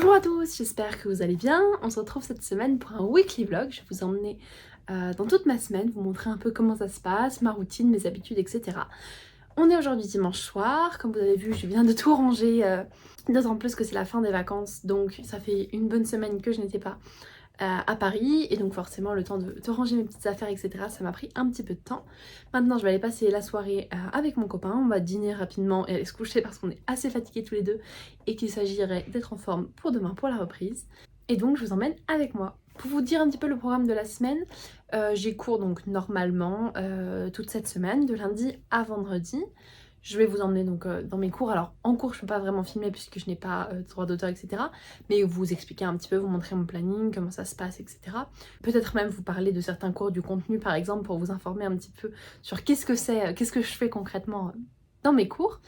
Bonjour à tous, j'espère que vous allez bien. On se retrouve cette semaine pour un weekly vlog. Je vais vous emmener dans toute ma semaine, vous montrer un peu comment ça se passe, ma routine, mes habitudes, etc. On est aujourd'hui dimanche soir, comme vous avez vu je viens de tout ranger, d'autant plus que c'est la fin des vacances, donc ça fait une bonne semaine que je n'étais pas à Paris, et donc forcément le temps de ranger mes petites affaires, etc. ça m'a pris un petit peu de temps. Maintenant je vais aller passer la soirée avec mon copain, on va dîner rapidement et aller se coucher parce qu'on est assez fatigués tous les deux et qu'il s'agirait d'être en forme pour demain pour la reprise. Et donc je vous emmène avec moi. Pour vous dire un petit peu le programme de la semaine, j'ai cours donc normalement toute cette semaine, de lundi à vendredi. Je vais vous emmener donc dans mes cours. Alors en cours je ne peux pas vraiment filmer puisque je n'ai pas de droit d'auteur, etc. Mais vous expliquer un petit peu, vous montrer mon planning, comment ça se passe, etc. Peut-être même vous parler de certains cours, du contenu par exemple, pour vous informer un petit peu sur qu'est-ce que c'est, qu'est-ce que je fais concrètement dans mes cours.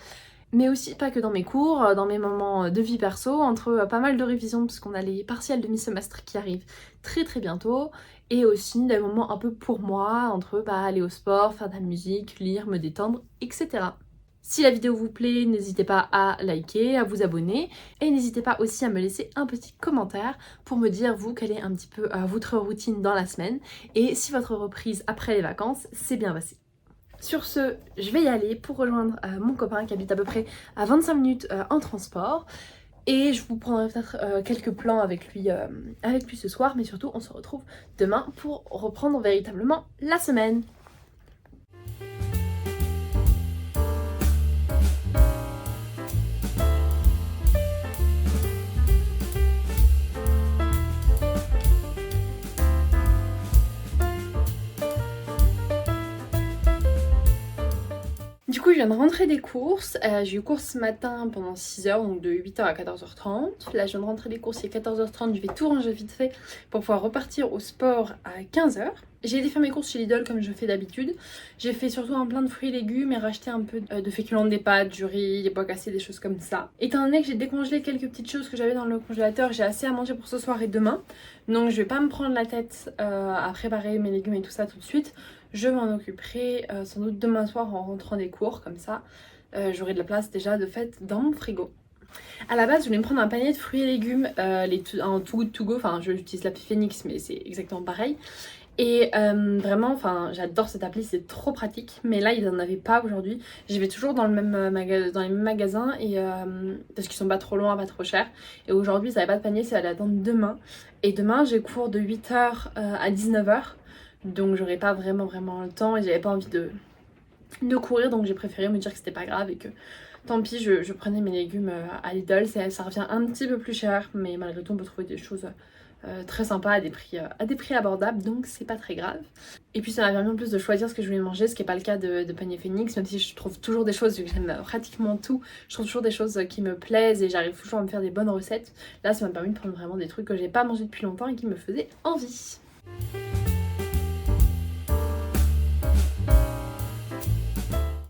Mais aussi pas que dans mes cours, dans mes moments de vie perso, entre pas mal de révisions parce qu'on a les partiels de mi-semestre qui arrivent très bientôt, et aussi des moments un peu pour moi, entre aller au sport, faire de la musique, lire, me détendre, etc. Si la vidéo vous plaît, n'hésitez pas à liker, à vous abonner, et n'hésitez pas aussi à me laisser un petit commentaire pour me dire vous quelle est un petit peu votre routine dans la semaine, et si votre reprise après les vacances s'est bien passée. Sur ce, je vais y aller pour rejoindre mon copain qui habite à peu près à 25 minutes en transport. Et je vous prendrai peut-être quelques plans avec lui ce soir. Mais surtout, on se retrouve demain pour reprendre véritablement la semaine. Du coup, je viens de rentrer des courses. J'ai eu course ce matin pendant 6 heures, donc de 8 h à 14 h 30. Là, je viens de rentrer des courses, il est 14 h 30. Je vais tout ranger vite fait pour pouvoir repartir au sport à 15 h. J'ai été faire mes courses chez Lidl comme je fais d'habitude. J'ai fait surtout un plein de fruits et légumes et racheté un peu de féculents, des pâtes, du riz, des pois cassés, des choses comme ça. Étant donné que j'ai décongelé quelques petites choses que j'avais dans le congélateur, j'ai assez à manger pour ce soir et demain. Donc je vais pas me prendre la tête à préparer mes légumes et tout ça tout de suite. Je m'en occuperai sans doute demain soir en rentrant des cours, comme ça j'aurai de la place déjà de fait dans mon frigo. À la base je voulais me prendre un panier de fruits et légumes, un Too Good To Go, enfin j'utilise l'appli Phoenix mais c'est exactement pareil. Et vraiment, enfin j'adore cette appli, c'est trop pratique, mais là ils n'en avaient pas aujourd'hui. J'y vais toujours dans, dans les mêmes magasins et, parce qu'ils sont pas trop loin, pas trop chers. Et aujourd'hui ils n'avaient pas de panier, ça allait attendre demain. Et demain j'ai cours de 8 h à 19 h. Donc j'aurais pas vraiment le temps et j'avais pas envie de courir, donc j'ai préféré me dire que c'était pas grave et que tant pis, je prenais mes légumes à Lidl. Ça revient un petit peu plus cher, mais malgré tout on peut trouver des choses très sympas à des prix abordables, donc c'est pas très grave. Et puis ça m'a permis en plus de choisir ce que je voulais manger, ce qui est pas le cas de panier Phoenix, même si je trouve toujours des choses, vu que j'aime pratiquement tout, je trouve toujours des choses qui me plaisent et j'arrive toujours à me faire des bonnes recettes. Là ça m'a permis de prendre vraiment des trucs que j'ai pas mangé depuis longtemps et qui me faisaient envie.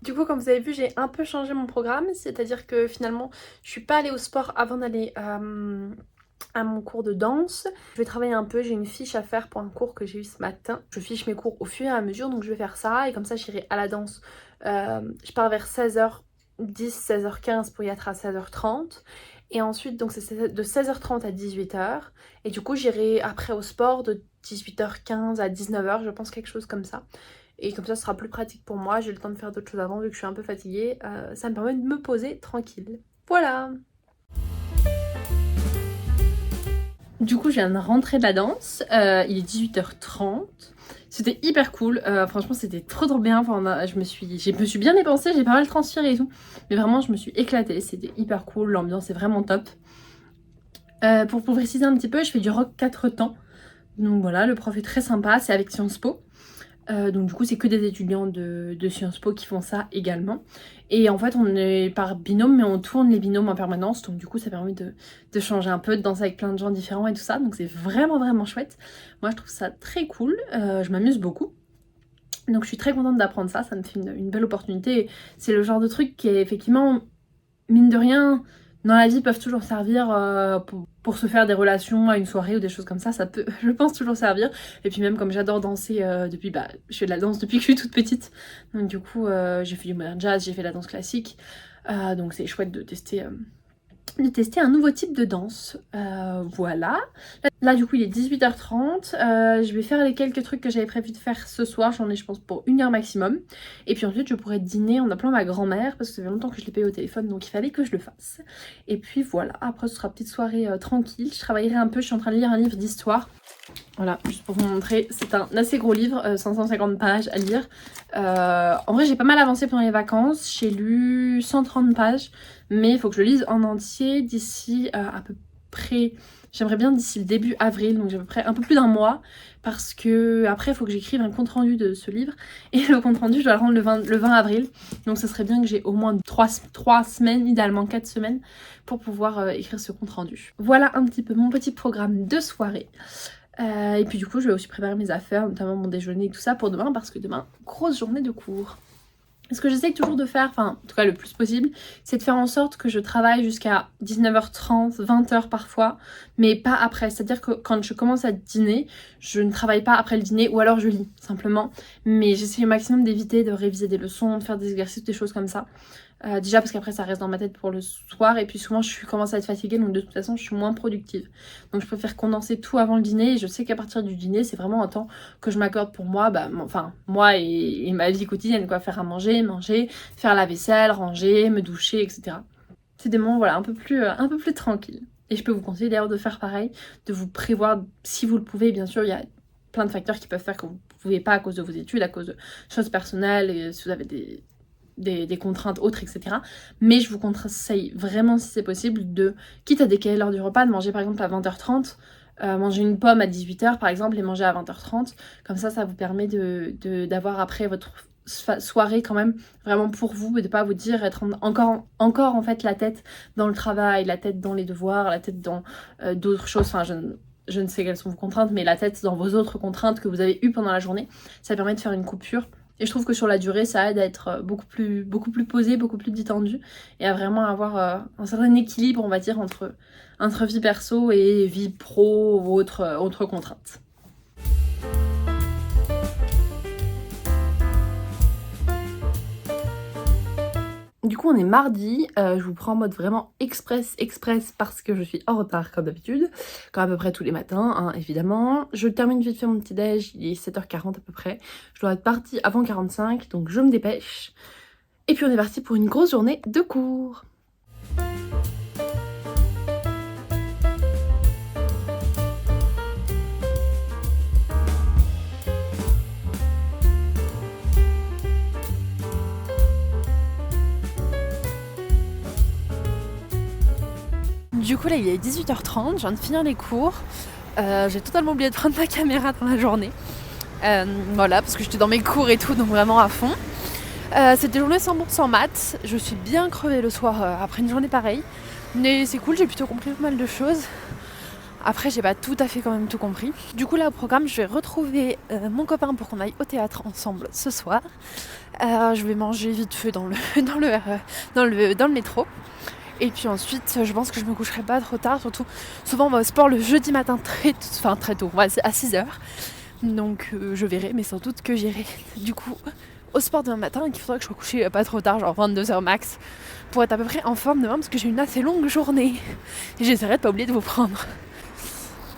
Du coup, comme vous avez vu, j'ai un peu changé mon programme, c'est-à-dire que finalement, je suis pas allée au sport avant d'aller à mon cours de danse. Je vais travailler un peu, j'ai une fiche à faire pour un cours que j'ai eu ce matin. Je fiche mes cours au fur et à mesure, donc je vais faire ça et comme ça j'irai à la danse. Je pars vers 16h10, 16h15 pour y être à 16h30. Et ensuite, donc c'est de 16h30 à 18h. Et du coup, j'irai après au sport de 18h15 à 19h, je pense quelque chose comme ça. Et comme ça, ce sera plus pratique pour moi. J'ai le temps de faire d'autres choses avant vu que je suis un peu fatiguée. Ça me permet de me poser tranquille. Voilà! Du coup, je viens de rentrer de la danse. Il est 18h30. C'était hyper cool. Franchement, c'était trop bien. Enfin, je me suis bien dépensée. J'ai pas mal transpiré et tout. Mais vraiment, je me suis éclatée. C'était hyper cool. L'ambiance est vraiment top. Pour préciser un petit peu, je fais du rock 4 temps. Donc voilà, le prof est très sympa. C'est avec Sciences Po. Donc du coup c'est que des étudiants de Sciences Po qui font ça également. Et en fait on est par binôme mais on tourne les binômes en permanence. Donc du coup ça permet de changer un peu, de danser avec plein de gens différents et tout ça. Donc c'est vraiment chouette. Moi je trouve ça très cool, je m'amuse beaucoup. Donc je suis très contente d'apprendre ça, ça me fait une belle opportunité. C'est le genre de truc qui est effectivement, mine de rien, dans la vie peuvent toujours servir pour se faire des relations à une soirée ou des choses comme ça peut, je pense, toujours servir. Et puis même comme j'adore danser je fais de la danse depuis que je suis toute petite. Donc du coup j'ai fait du modern jazz, j'ai fait de la danse classique. Donc c'est chouette de tester de tester un nouveau type de danse. Voilà. Là du coup il est 18h30. Je vais faire les quelques trucs que j'avais prévu de faire ce soir. J'en ai je pense pour 1 heure maximum. Et puis ensuite je pourrais dîner en appelant ma grand-mère parce que ça fait longtemps que je l'ai payé au téléphone donc il fallait que je le fasse. Et puis voilà, après ce sera petite soirée tranquille. Je travaillerai un peu, je suis en train de lire un livre d'histoire. Voilà, juste pour vous montrer, c'est un assez gros livre, 550 pages à lire. En vrai j'ai pas mal avancé pendant les vacances, j'ai lu 130 pages, mais il faut que je le lise en entier d'ici à peu près, j'aimerais bien d'ici le début avril, donc j'ai à peu près un peu plus d'1 mois, parce que après il faut que j'écrive un compte rendu de ce livre, et le compte rendu je dois le rendre le 20 avril, donc ça serait bien que j'ai au moins 3 semaines, idéalement 4 semaines, pour pouvoir écrire ce compte rendu. Voilà un petit peu mon petit programme de soirée. Et puis du coup je vais aussi préparer mes affaires, notamment mon déjeuner et tout ça pour demain parce que demain, grosse journée de cours. Ce que j'essaye toujours de faire, enfin en tout cas le plus possible, c'est de faire en sorte que je travaille jusqu'à 19h30, 20h parfois, mais pas après. C'est-à-dire que quand je commence à dîner, je ne travaille pas après le dîner ou alors je lis simplement. Mais j'essaie au maximum d'éviter de réviser des leçons, de faire des exercices, des choses comme ça. Déjà parce qu'après ça reste dans ma tête pour le soir et puis souvent je commence à être fatiguée donc de toute façon je suis moins productive. Donc je préfère condenser tout avant le dîner et je sais qu'à partir du dîner c'est vraiment un temps que je m'accorde pour moi, enfin moi et ma vie quotidienne quoi, faire à manger, faire la vaisselle, ranger, me doucher etc. C'est des moments voilà un peu plus tranquilles. Et je peux vous conseiller d'ailleurs de faire pareil, de vous prévoir si vous le pouvez bien sûr, il y a plein de facteurs qui peuvent faire que vous ne pouvez pas à cause de vos études, à cause de choses personnelles et si vous avez des contraintes autres etc, mais je vous conseille vraiment si c'est possible de, quitte à décaler l'heure du repas, de manger par exemple à 20h30, manger une pomme à 18h par exemple et manger à 20h30, comme ça vous permet d'avoir après votre soirée quand même vraiment pour vous et de pas vous dire être encore en fait la tête dans le travail, la tête dans les devoirs, la tête dans d'autres choses, enfin je ne sais quelles sont vos contraintes, mais la tête dans vos autres contraintes que vous avez eues pendant la journée, ça permet de faire une coupure. Et je trouve que sur la durée, ça aide à être beaucoup plus posé, beaucoup plus détendu et à vraiment avoir un certain équilibre, on va dire, entre vie perso et vie pro ou autres contraintes. Du coup on est mardi, je vous prends en mode vraiment express parce que je suis en retard comme d'habitude, comme à peu près tous les matins hein, évidemment. Je termine vite fait mon petit déj, il est 7h40 à peu près, je dois être partie avant 45 donc je me dépêche. Et puis on est parti pour une grosse journée de cours. Du coup là il est 18h30, je viens de finir les cours, j'ai totalement oublié de prendre ma caméra dans la journée, voilà parce que j'étais dans mes cours et tout donc vraiment à fond. C'était journée 100% maths, je suis bien crevée le soir après une journée pareille, mais c'est cool, j'ai plutôt compris pas mal de choses. Après j'ai pas tout à fait quand même tout compris. Du coup là au programme je vais retrouver mon copain pour qu'on aille au théâtre ensemble ce soir. Je vais manger vite fait dans le métro. Et puis ensuite, je pense que je me coucherai pas trop tard, surtout souvent on va au sport le jeudi matin très tôt, à 6h. Donc je verrai, mais sans doute que j'irai du coup au sport demain matin et qu'il faudra que je sois couchée pas trop tard, genre 22h max, pour être à peu près en forme demain parce que j'ai une assez longue journée. Et j'essaierai de pas oublier de vous prendre.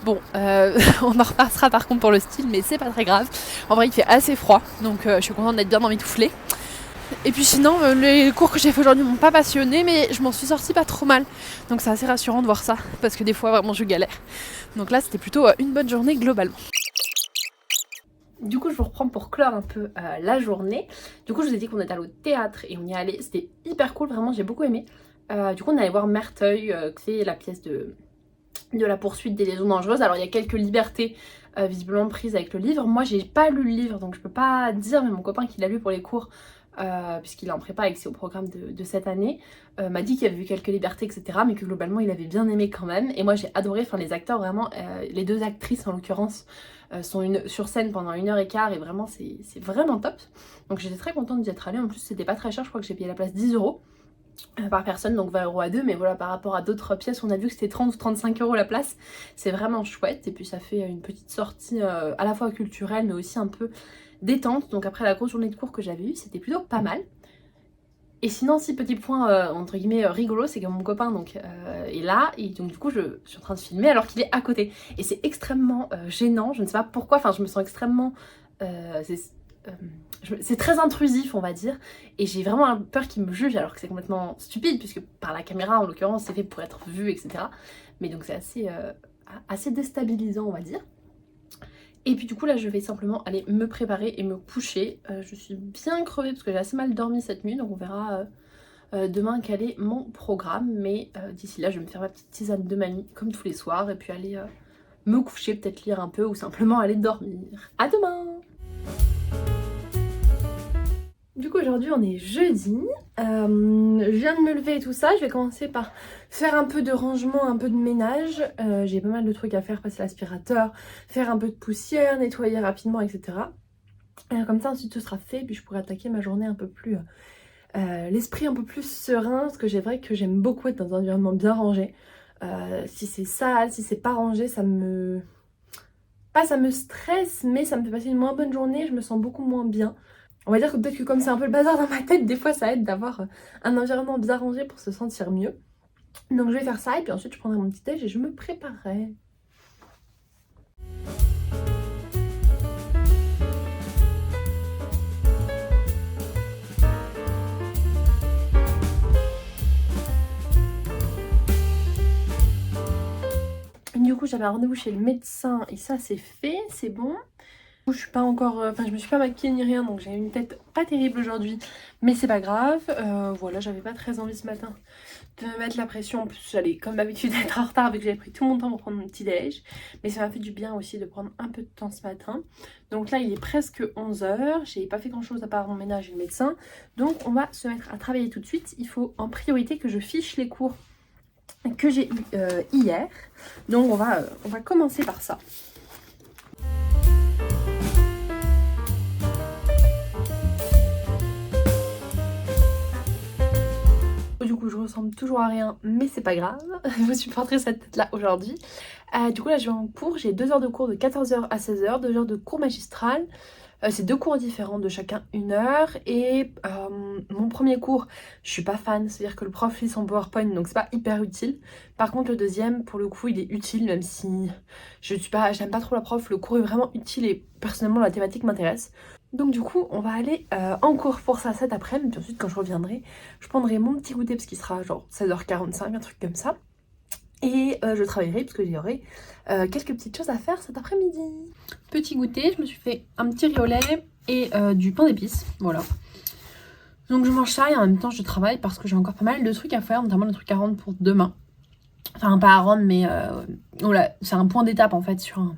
Bon, on en repassera par contre pour le style, mais c'est pas très grave. En vrai il fait assez froid, donc je suis contente d'être bien emmitouflée. Et puis sinon, les cours que j'ai fait aujourd'hui m'ont pas passionnée, mais je m'en suis sortie pas trop mal. Donc c'est assez rassurant de voir ça, parce que des fois vraiment je galère. Donc là c'était plutôt une bonne journée globalement. Du coup je vous reprends pour clore un peu la journée. Du coup je vous ai dit qu'on était allé au théâtre et on y est allé, c'était hyper cool, vraiment j'ai beaucoup aimé. Du coup on est allé voir Merteuil, qui est la pièce de la poursuite des liaisons dangereuses. Alors il y a quelques libertés visiblement prises avec le livre. Moi j'ai pas lu le livre donc je peux pas dire, mais mon copain qui l'a lu pour les cours, puisqu'il est en prépa et que c'est au programme de cette année, m'a dit qu'il avait vu quelques libertés etc, mais que globalement il avait bien aimé quand même. Et moi j'ai adoré, enfin les acteurs vraiment, les deux actrices en l'occurrence sont sur scène pendant 1h15 et vraiment c'est vraiment top. Donc j'étais très contente d'y être allée, en plus c'était pas très cher, je crois que j'ai payé la place 10€ par personne, donc 20€ à deux, mais voilà par rapport à d'autres pièces on a vu que c'était 30 ou 35€ la place, c'est vraiment chouette. Et puis ça fait une petite sortie à la fois culturelle mais aussi un peu détente, donc après la grosse journée de cours que j'avais eue c'était plutôt pas mal. Et sinon, si petit point entre guillemets rigolo, c'est que mon copain donc est là et donc du coup je suis en train de filmer alors qu'il est à côté. Et c'est extrêmement gênant, je ne sais pas pourquoi, enfin je me sens extrêmement... c'est très intrusif on va dire et j'ai vraiment peur qu'il me juge alors que c'est complètement stupide puisque par la caméra en l'occurrence c'est fait pour être vu etc. Mais donc c'est assez déstabilisant on va dire. Et puis du coup là je vais simplement aller me préparer et me coucher. Je suis bien crevée parce que j'ai assez mal dormi cette nuit donc on verra demain quel est mon programme. Mais d'ici là je vais me faire ma petite tisane de mamie comme tous les soirs et puis aller me coucher, peut-être lire un peu ou simplement aller dormir. À demain! Du coup aujourd'hui on est jeudi, je viens de me lever et tout ça, je vais commencer par faire un peu de rangement, un peu de ménage, j'ai pas mal de trucs à faire, passer l'aspirateur, faire un peu de poussière, nettoyer rapidement etc. Comme ça ensuite ce sera fait, puis je pourrai attaquer ma journée un peu plus, l'esprit un peu plus serein, parce que c'est vrai que j'aime beaucoup être dans un environnement bien rangé. Si c'est sale, si c'est pas rangé, ça me stresse, mais ça me fait passer une moins bonne journée, je me sens beaucoup moins bien. On va dire que peut-être que comme c'est un peu le bazar dans ma tête, des fois ça aide d'avoir un environnement bien rangé pour se sentir mieux. Donc je vais faire ça et puis ensuite je prendrai mon petit déj et je me préparerai. Du coup j'avais un rendez-vous chez le médecin et ça c'est fait, c'est bon. Je suis pas encore, je me suis pas maquillée ni rien donc j'ai une tête pas terrible aujourd'hui mais c'est pas grave. Voilà, j'avais pas très envie ce matin de me mettre la pression, en plus j'allais comme d'habitude être en retard vu que j'avais pris tout mon temps pour prendre mon petit déj, mais ça m'a fait du bien aussi de prendre un peu de temps ce matin. Donc là il est presque 11 h, j'ai pas fait grand chose à part mon ménage et le médecin, donc on va se mettre à travailler tout de suite. Il faut en priorité que je fiche les cours que j'ai eu hier, donc on va commencer par ça. Du coup je ressemble toujours à rien mais c'est pas grave, je supporterai cette tête là aujourd'hui. Du coup là je vais en cours, j'ai 2 heures de cours de 14 h à 16 h, 2 heures de cours magistral. C'est 2 cours différents de chacun 1 heure et mon premier cours je suis pas fan, c'est à dire que le prof lit son PowerPoint donc c'est pas hyper utile. Par contre le deuxième pour le coup il est utile même si j'aime pas trop la prof, le cours est vraiment utile et personnellement la thématique m'intéresse. Donc du coup on va aller en cours pour ça cet après-midi, puis ensuite quand je reviendrai je prendrai mon petit goûter parce qu'il sera genre 16 h 45, un truc comme ça. Et je travaillerai parce que j'aurai quelques petites choses à faire cet après-midi. Petit goûter, je me suis fait un petit riz au lait et du pain d'épices, voilà. Donc je mange ça et en même temps je travaille parce que j'ai encore pas mal de trucs à faire, notamment des trucs à rendre pour demain. Enfin pas à rendre mais voilà, c'est un point d'étape en fait sur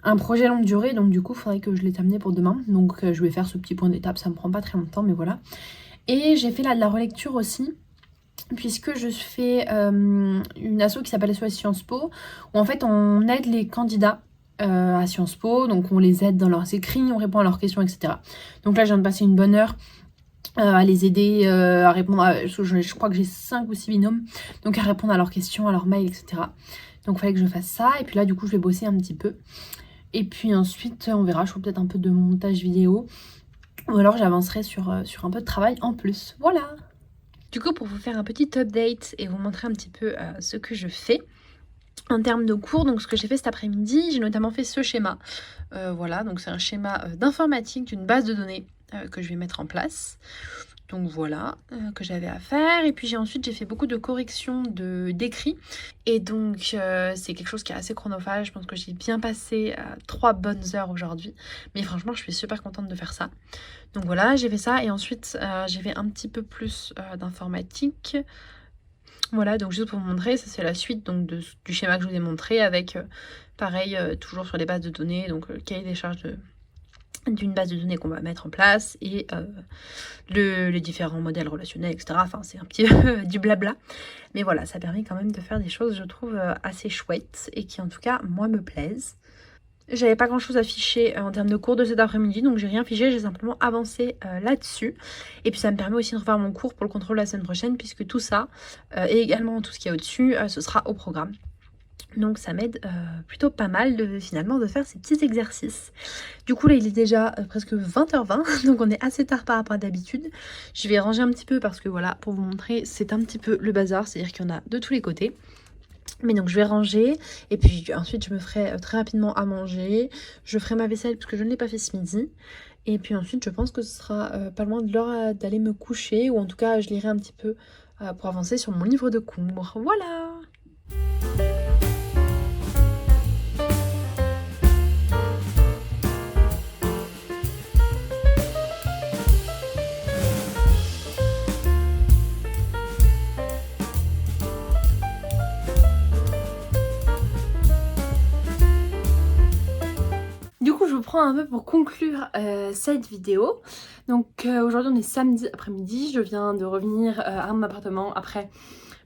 un projet longue durée, donc du coup il faudrait que je les termine pour demain. Donc je vais faire ce petit point d'étape, ça me prend pas très longtemps mais voilà. Et j'ai fait là de la relecture aussi, puisque je fais une asso qui s'appelle SOS Sciences Po, où en fait on aide les candidats à Sciences Po, donc on les aide dans leurs écrits, on répond à leurs questions, etc. Donc là je viens de passer une bonne heure à les aider à répondre à, je crois que j'ai 5 ou 6 binômes, donc à répondre à leurs questions, à leurs mails, etc. Donc il fallait que je fasse ça, et puis là du coup je vais bosser un petit peu. Et puis ensuite on verra, je ferai peut-être un peu de montage vidéo, ou alors j'avancerai sur un peu de travail en plus, voilà. Du coup, pour vous faire un petit update et vous montrer un petit peu ce que je fais en termes de cours, donc ce que j'ai fait cet après-midi, j'ai notamment fait ce schéma. Voilà, donc c'est un schéma d'informatique d'une base de données que je vais mettre en place. Donc voilà, que j'avais à faire. Et puis ensuite j'ai fait beaucoup de corrections d'écrit. Et donc c'est quelque chose qui est assez chronophage. Je pense que j'ai bien passé 3 bonnes heures aujourd'hui. Mais franchement je suis super contente de faire ça. Donc voilà, j'ai fait ça. Et ensuite j'ai fait un petit peu plus d'informatique. Voilà, donc juste pour vous montrer, ça c'est la suite donc, du schéma que je vous ai montré avec pareil, toujours sur les bases de données. Donc le cahier des charges d'une base de données qu'on va mettre en place et les différents modèles relationnels, etc. Enfin, c'est un petit peu du blabla. Mais voilà, ça permet quand même de faire des choses, je trouve, assez chouettes et qui, en tout cas, moi, me plaisent. J'avais pas grand chose à ficher en termes de cours de cet après-midi, donc j'ai rien figé, j'ai simplement avancé là-dessus. Et puis ça me permet aussi de refaire mon cours pour le contrôle la semaine prochaine, puisque tout ça, et également tout ce qu'il y a au-dessus, ce sera au programme. Donc ça m'aide plutôt pas mal finalement de faire ces petits exercices. Du coup là il est déjà presque 20h20, donc on est assez tard par rapport à d'habitude. Je vais ranger un petit peu parce que voilà, pour vous montrer, c'est un petit peu le bazar, c'est-à-dire qu'il y en a de tous les côtés. Mais donc je vais ranger et puis ensuite je me ferai très rapidement à manger. Je ferai ma vaisselle parce que je ne l'ai pas fait ce midi. Et puis ensuite je pense que ce sera pas loin de l'heure d'aller me coucher, ou en tout cas je lirai un petit peu pour avancer sur mon livre de cours. Voilà! Du coup, je vous prends un peu pour conclure cette vidéo. Donc aujourd'hui, on est samedi après-midi. Je viens de revenir à mon appartement après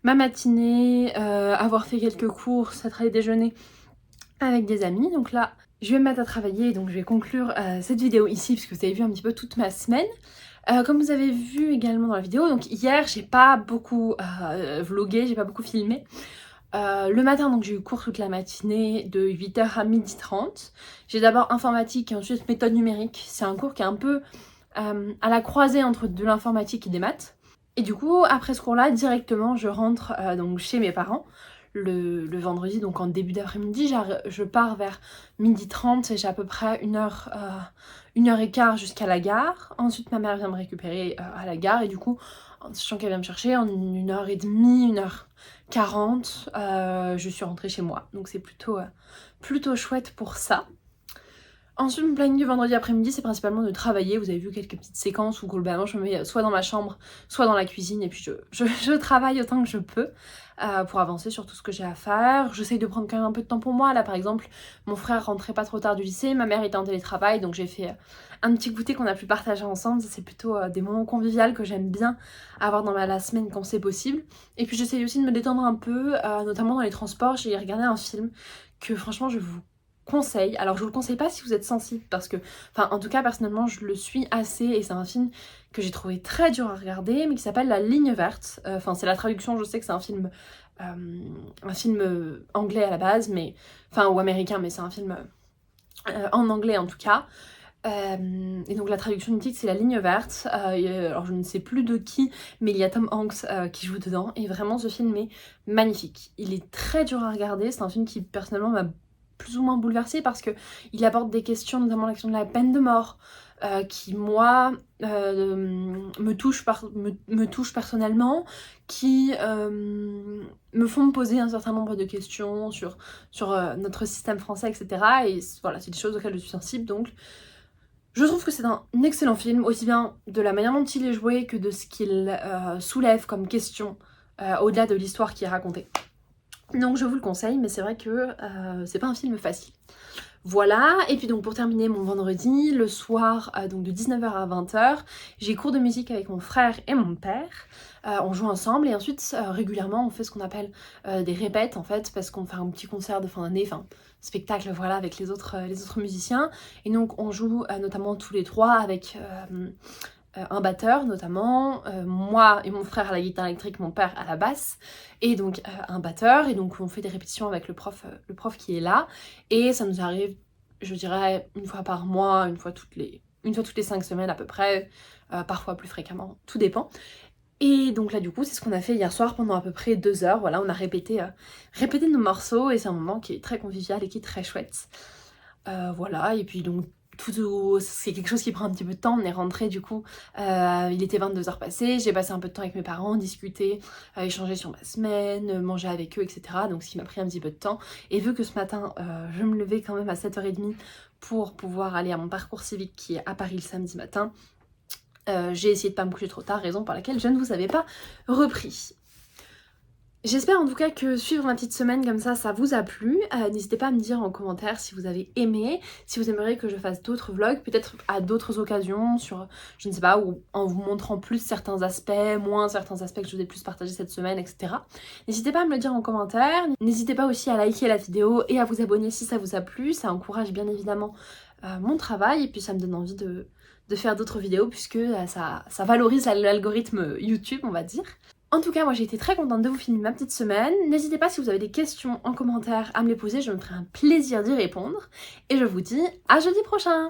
ma matinée, avoir fait quelques courses, être allé déjeuner avec des amis. Donc là, je vais me mettre à travailler. Donc je vais conclure cette vidéo ici, parce que vous avez vu un petit peu toute ma semaine. Comme vous avez vu également dans la vidéo, donc hier, j'ai pas beaucoup vlogué, j'ai pas beaucoup filmé. Le matin, donc j'ai eu cours toute la matinée de 8h à 12h30. J'ai d'abord informatique et ensuite méthode numérique. C'est un cours qui est un peu à la croisée entre de l'informatique et des maths. Et du coup, après ce cours-là, directement, je rentre donc chez mes parents le vendredi, donc en début d'après-midi. Je pars vers 12h30 et j'ai à peu près 1h15 jusqu'à la gare. Ensuite, ma mère vient me récupérer à la gare et du coup, en sachant qu'elle vient me chercher, en 1h30, 1h40, je suis rentrée chez moi. Donc c'est plutôt chouette pour ça. Ensuite, mon planning du vendredi après-midi, c'est principalement de travailler. Vous avez vu quelques petites séquences où globalement je me mets soit dans ma chambre, soit dans la cuisine, et puis je travaille autant que je peux pour avancer sur tout ce que j'ai à faire. J'essaye de prendre quand même un peu de temps pour moi. Là par exemple, mon frère rentrait pas trop tard du lycée, ma mère était en télétravail, donc j'ai fait un petit goûter qu'on a pu partager ensemble. C'est plutôt des moments conviviaux que j'aime bien avoir dans la semaine quand c'est possible. Et puis j'essaye aussi de me détendre un peu, notamment dans les transports. J'ai regardé un film que franchement je vous conseille. Alors je vous le conseille pas si vous êtes sensible, parce que, enfin en tout cas personnellement je le suis assez, et c'est un film que j'ai trouvé très dur à regarder, mais qui s'appelle La Ligne Verte. Enfin c'est la traduction, je sais que c'est un film anglais à la base, mais enfin ou américain, mais c'est un film en anglais en tout cas. Et donc la traduction du titre c'est La Ligne Verte. Alors je ne sais plus de qui, mais il y a Tom Hanks qui joue dedans, et vraiment ce film est magnifique. Il est très dur à regarder, c'est un film qui personnellement m'a plus ou moins bouleversée parce que il aborde des questions, notamment la question de la peine de mort, qui moi me touche personnellement, qui me font me poser un certain nombre de questions sur notre système français, etc. Et voilà, c'est des choses auxquelles je suis sensible, donc je trouve que c'est un excellent film, aussi bien de la manière dont il est joué que de ce qu'il soulève comme question, au-delà de l'histoire qui est racontée. Donc je vous le conseille, mais c'est vrai que c'est pas un film facile. Voilà, et puis donc pour terminer mon vendredi, le soir, donc de 19h à 20h, j'ai cours de musique avec mon frère et mon père. On joue ensemble et ensuite régulièrement on fait ce qu'on appelle des répètes en fait, parce qu'on fait un petit concert de fin d'année, enfin spectacle voilà, avec les autres musiciens. Et donc on joue notamment tous les trois avec un batteur notamment, moi et mon frère à la guitare électrique, mon père à la basse, et donc un batteur, et donc on fait des répétitions avec le prof qui est là, et ça nous arrive, je dirais, une fois par mois, une fois toutes les 5 semaines à peu près, parfois plus fréquemment, tout dépend. Et donc là du coup c'est ce qu'on a fait hier soir pendant à peu près 2 heures, voilà, on a répété nos morceaux, et c'est un moment qui est très convivial et qui est très chouette. Voilà, et puis donc c'est quelque chose qui prend un petit peu de temps. On est rentré du coup, il était 22h passées, j'ai passé un peu de temps avec mes parents, discuter, échanger sur ma semaine, manger avec eux, etc. Donc ce qui m'a pris un petit peu de temps. Et vu que ce matin, je me levais quand même à 7h30 pour pouvoir aller à mon parcours civique qui est à Paris le samedi matin, j'ai essayé de pas me coucher trop tard, raison pour laquelle je ne vous avais pas repris. J'espère en tout cas que suivre ma petite semaine comme ça vous a plu. N'hésitez pas à me dire en commentaire si vous avez aimé, si vous aimeriez que je fasse d'autres vlogs, peut-être à d'autres occasions, sur, je ne sais pas, ou en vous montrant plus certains aspects, moins certains aspects que je vous ai plus partagé cette semaine, etc. N'hésitez pas à me le dire en commentaire. N'hésitez pas aussi à liker la vidéo et à vous abonner si ça vous a plu. Ça encourage bien évidemment mon travail, et puis ça me donne envie de faire d'autres vidéos, puisque ça valorise l'algorithme YouTube, on va dire. En tout cas, moi j'ai été très contente de vous filmer ma petite semaine. N'hésitez pas si vous avez des questions en commentaire à me les poser, je me ferai un plaisir d'y répondre. Et je vous dis à jeudi prochain.